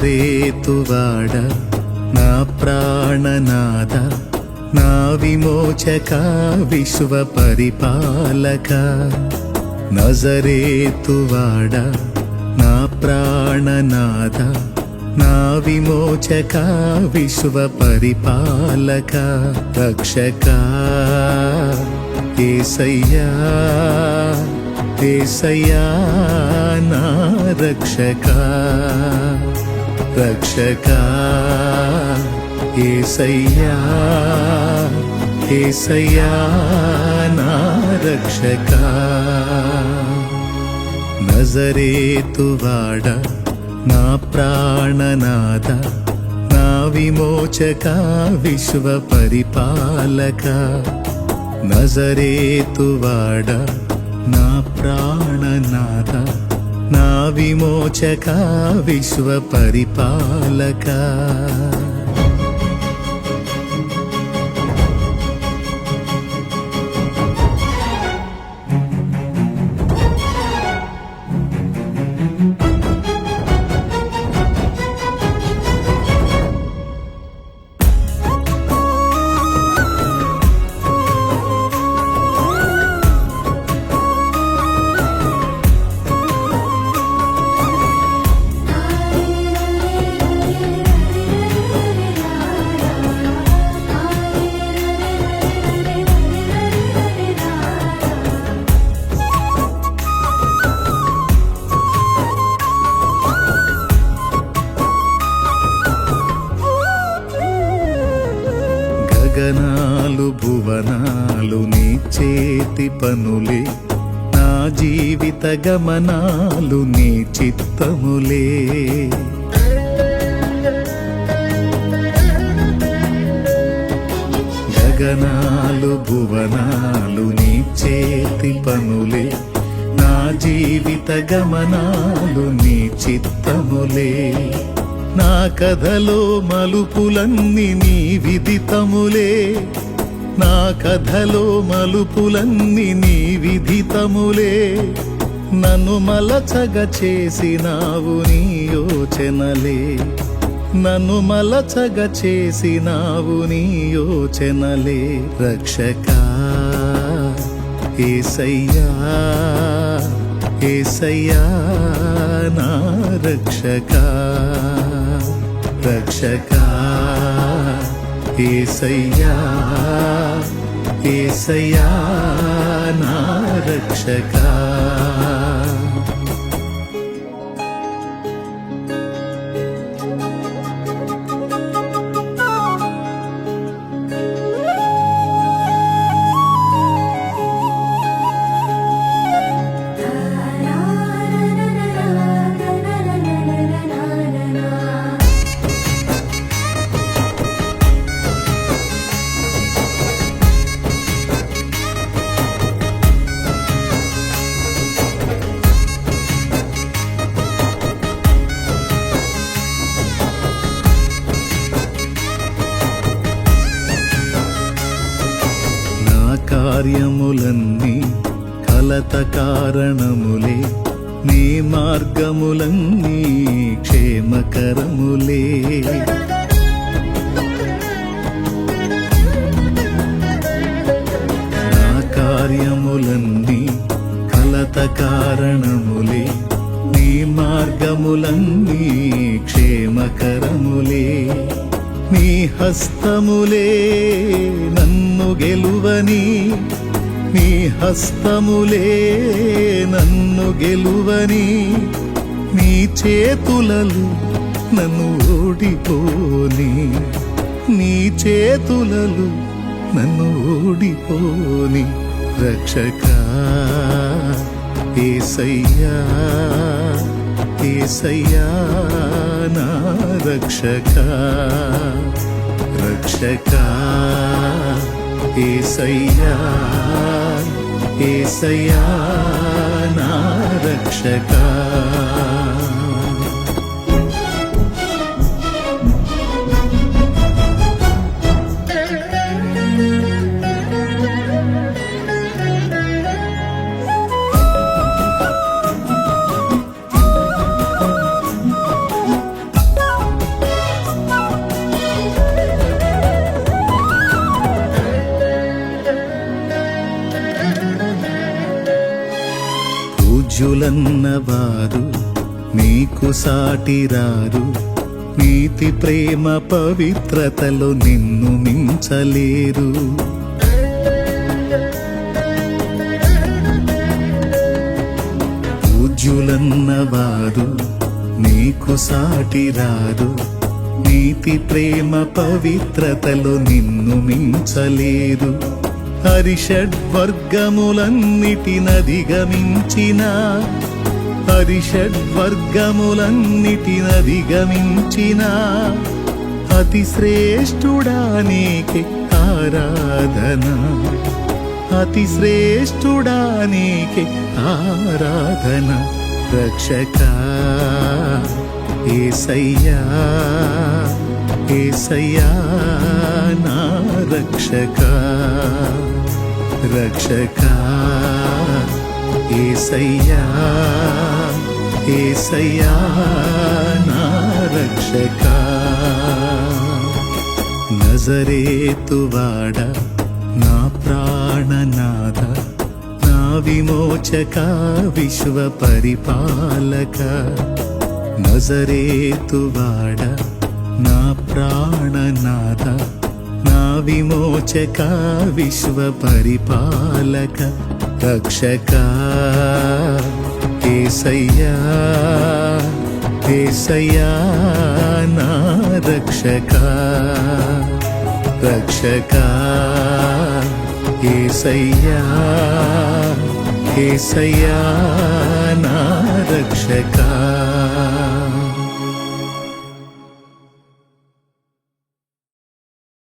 నజరేతువాడ నా ప్రాణనాథ నా విమోచక విశ్వ పరిపాలక నజరేతువాడ నా ప్రాణనాథ నా విమోచక విశ్వ పరిపాలక రక్షక యేసయ్యా యేసయ్యా నా రక్షక రక్షక యేసయ్యా యేసయ్యా నా రక్షక నజరేతువాడ నా ప్రాణనాథ నా విమోచక విశ్వ పరిపాలక నజరేతువాడ నా ప్రాణనాథ నా విమోచక విశ్వ పరిపాలక గగనాలు భువనాలు నీ చేతి పనులే నా జీవిత గమనాలు నీ చిత్తములే గగనాలు భువనాలు నీ చేతి పనులే నా జీవిత గమనాలు నీ చిత్తములే నా కథలో మలుపులన్నీ నీ విదితములే నా కథలో మలుపులన్నీ నీ విదితములే నన్ను మలచగ చేసినావు నీ యోచనలే నన్ను మలచగ చేసినావు నీ యోచనలే రక్షక యేసయ్యా యేసయ్యా నా రక్షక రక్షక యేసయ్యా యేసయ్యా నా రక్షక కార్యములన్నీ కలత కారణములే నీ మార్గములన్నీ క్షేమకరములే నా కార్యములన్నీ కలత కారణములే నీ మార్గములన్నీ క్షేమకరములే నీ హస్తములే నన్ను గెలువని నీ హస్తములే నన్ను గెలువని నీ చేతులలో నన్ను ఓడిపోని నీ చేతులలో నన్ను ఓడిపోని రక్షక యేసయ్యా యేసయ్యా నా రక్షక రక్షక రక్షకా యేసయ్యా యేసయ్యా నా రక్షకా. పూజ్యులన్నవారు నీకు సాటిరారు, నీతి ప్రేమ పవిత్రతలో నిన్ను మించలేరు. పూజ్యులన్నవారు నీకు సాటిరారు, నీతి ప్రేమ పవిత్రతలో నిన్ను మించలేరు. హరిషడ్వర్గములన్నిటినధిగమించిన హరిషడ్వర్గములన్నిటినధిగమించిన అతి శ్రేష్ఠుడా నీకే ఆరాధన, అతి శ్రేష్ఠుడా నీకే ఆరాధన. రక్షకా యేసయ్యా యేసయ్యా నా రక్షకా. రక్షకా యేసయ్యా యేసయ్యా నా రక్షకా. నజరేతువాడ నా ప్రాణనాథ, నా విమోచక విశ్వ పరిపాలక. నజరేతువాడ నా ప్రాణనాథ, నా విమోచక విశ్వ పరిపాలక. రక్షకా యేసయ్యా యేసయ్యా నా రక్షకా. రక్షకా యేసయ్యా యేసయ్యా నా రక్షకా.